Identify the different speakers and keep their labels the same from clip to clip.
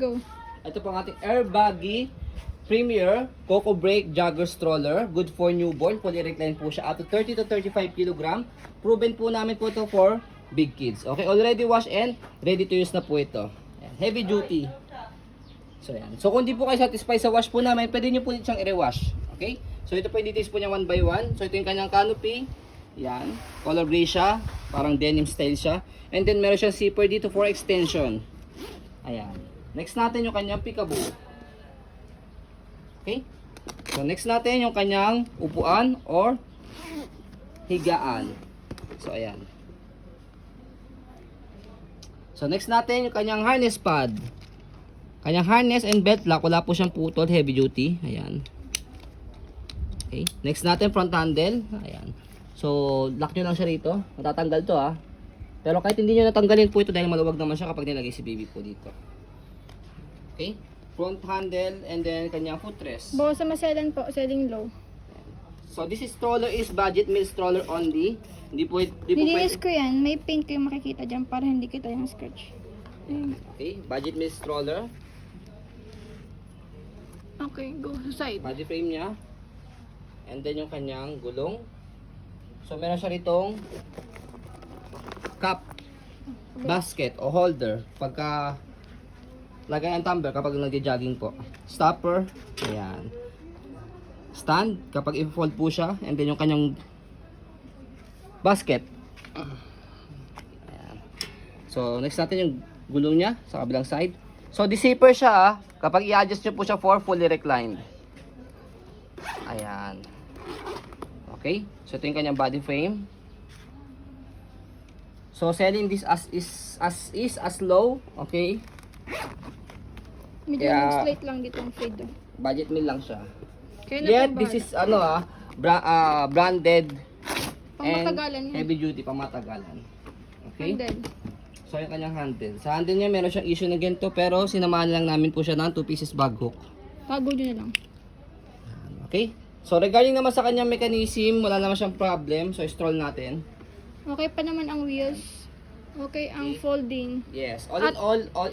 Speaker 1: Go.
Speaker 2: Ito po ang ating Air Baggy Premier Coco Break Jogger Stroller. Good for newborn. Fully reclined po siya. Up to 30 to 35 kg. Proven po namin po ito for big kids. Okay, already wash and ready to use na po ito. Ayan. Heavy duty. So yan. So kung di po kayo satisfied sa wash po namin, pwede nyo po siyang i-rewash. Okay? So ito po yung details po niya one by one. So ito yung kanyang canopy. Yan. Color gray siya. Parang denim style siya. And then meron siyang zipper dito for extension. Ayan. Next natin yung kanyang peekaboo. Okay? So next natin yung kanyang upuan or higaan. So ayan. So next natin yung kanyang harness pad. Kanyang harness and belt lock, wala po siyang putol, heavy duty. Ayan. Okay. Next natin front handle. Ayan. So lock nyo lang siya rito. Matatanggal to ah. Pero kahit hindi nyo natanggalin po ito dahil maluwag naman siya kapag nilagay si baby po dito. Okay. Front handle and then kanyang footrest.
Speaker 1: Bawa sa maselan po, selling low.
Speaker 2: So this is stroller is budget meal stroller only. Hindi po
Speaker 1: Nilinis ko yan. May paint kayo makikita dyan para hindi kita yung scratch.
Speaker 2: Okay, budget meal stroller.
Speaker 1: Okay, go sa side.
Speaker 2: Body frame niya. And then yung kanyang gulong. So meron siya ritong cup, basket o holder pagka lagay ang tumbler kapag nagja-jogging po. Stopper, ayan. Stand kapag i-fold po siya, and then yung kanyang basket. Ayan. So next natin yung gulong niya sa kabilang side. So di-zipper siya ah, kapag i-adjust nyo po siya for fully reclined. Ayan. Okay, so ito yung kanyang body frame. So selling this as low, okay?
Speaker 1: Medyo
Speaker 2: Kaya-
Speaker 1: slight lang dito ang fade.
Speaker 2: Budget meal lang siya.
Speaker 1: Kaya
Speaker 2: Yet this is ano branded and
Speaker 1: Pamatagalan yun.
Speaker 2: heavy duty, pamatagalan. Okay?
Speaker 1: Handle.
Speaker 2: So yung kanyang handle. Sa handle niya meron siyang issue na ganito pero sinamahan lang namin po siya ng 2 pieces bag hook.
Speaker 1: Tago nyo na lang.
Speaker 2: Okay? So regarding naman sa kanyang mechanism, wala naman siyang problem. So stroll natin.
Speaker 1: Okay pa naman ang wheels. Okay ang folding.
Speaker 2: Yes, all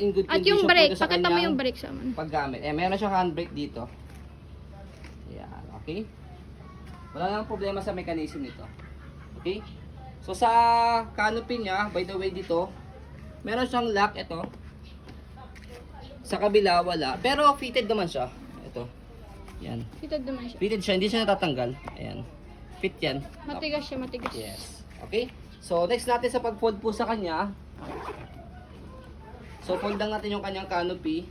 Speaker 2: in good
Speaker 1: At
Speaker 2: condition
Speaker 1: yung brake,
Speaker 2: po ito sa
Speaker 1: pakita mo
Speaker 2: kanyang
Speaker 1: yung brake sa amin.
Speaker 2: paggamit. Meron siyang handbrake dito. Yan, okay? Wala nang problema sa mechanism nito. Okay? So sa canopy niya, by the way dito, meron siyang lock ito. Sa kabila wala, pero fitted naman siya. Ito. Yan.
Speaker 1: Fitted naman siya.
Speaker 2: Fitted siya, hindi siya natatanggal. Ayan. Fit yan.
Speaker 1: Matigas siya, matigas.
Speaker 2: Yes. Okay? So next natin sa pag-fold po sa kanya. So fold lang natin yung kanyang canopy.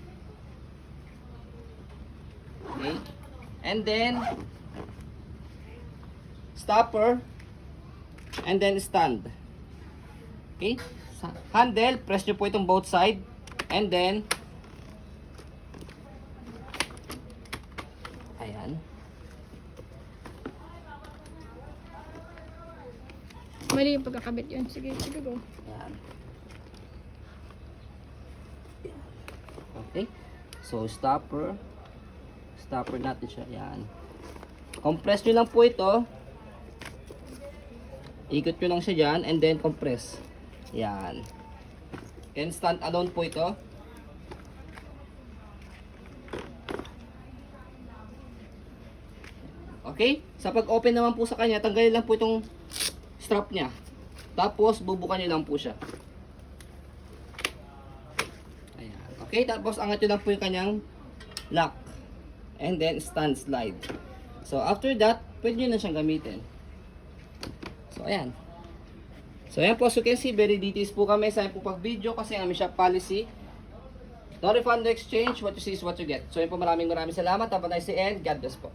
Speaker 2: Okay? And then stopper and then stand. Okay? Handle, press nyo po itong both side and then ayan.
Speaker 1: Mali yung pagkakabit yun. Sige, sige go.
Speaker 2: Ayan. Okay. So stopper natin siya. Ayan. Compress nyo lang po ito. Ikot nyo lang siya dyan and then compress. Ayan. And stand alone po ito. Okay? Sa pag-open naman po sa kanya, tanggalin lang po itong strap niya. Tapos bubukan niyo lang po siya. Ayan. Okay, tapos angat niyo lang po yung kanyang lock. And then stand slide. So after that, pwede niyo na siyang gamitin. So ayan. So ayan po, as you can see, very details po kami sa po pag video kasi ang aming shop policy. No refund, no exchange, what you see is what you get. So ayan po, maraming salamat. Have a nice day and God bless po.